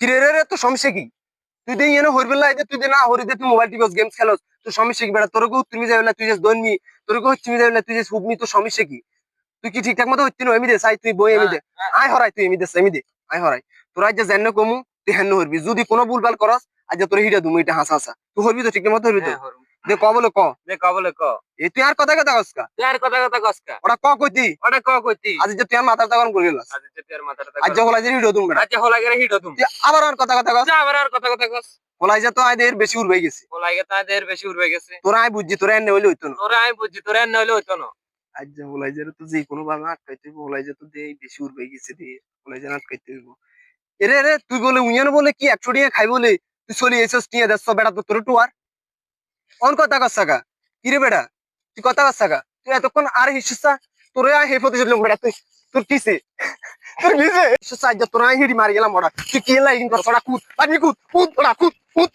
কিরে রে রে, তোর সমস্যা কি? তুই দিয়ে এনে হরবেল না, তুই দিয়ে না হরি তুই মোবাইল টিপস গেমস খেলোস, তোর সমস্যা কি বেটা? তোর কেউ তুমি যাবে না, তুই যে দনমি, তোর কেউ হচ্ছে যাবে না, তুই যে সুবমি, তোর সমস্যা কি? তুই কি ঠিকঠাক মতো হচ্ছে না? এমি দে চাই, তুই বই এমি দে, আয় হরাই, তুই এমি দে এমি দে, আয় হরাই। তোর আজ যে জেন কমু তুই হেন হরবি, যদি কোনো ভুলভাল করস আজ তোর হিটা দুমু এটা হাসা হাসা, তুই হরবি তো ঠিক মতো হরবি তো। দে ক বলে ক, দে ক বলে ক। এ তুই আর কথা কথা কসকা, তুই আর কথা কথা কসকা। ওটা ক কইতি, ওটা ক কইতি। আজ যে তুই আর মাথার তখন করে গেলাস, আজ তুই আর মাথাটা আজ যে হলাই যে হিটো দুম বেটা, আজ হলা গেরে হিট হতুম। তুই আবার আর কথা কথা কস, যা আবার আর কথা কথা কস। হলাই যে তো আয় দের বেশি উড়বে গেছে, হলাই গে তাদের বেশি উড়বে গেছে। তোরা আয় বুঝছি, তোরা এনে হইলে হইতো না। তোরা আমি বুঝছি, তোরা এর নইলে হইতো না। আজ যে হলাই যে তো যে কোনো ভাবে আটকাইতে হইব, হলাই যে তো দেই বেশি উড়বে গেছে রে, হলাই যে আটকাইতে হইব। এরে রে তুই বলে উইয়ান বলে কি 100 টাকা খাই বলে তুই চলে এসেছিস নিয়ে যাচ্ছ বেটা, তো তোর টু আর অন কথা কস সাকা, কি রে বেটা তুই কথা কস সাকা, তুই এতক্ষণ আর হিসা তোরে আয় হে প্রতিশোধ লম বেটা, তুই তোর কিসে তোর কিসে হিসা আজ তোরা হিড়ি মারি গেলাম ওরা, তুই কি লাইন কর, ওরা কুদ পানি কুদ কুদ ওরা কুদ কুদ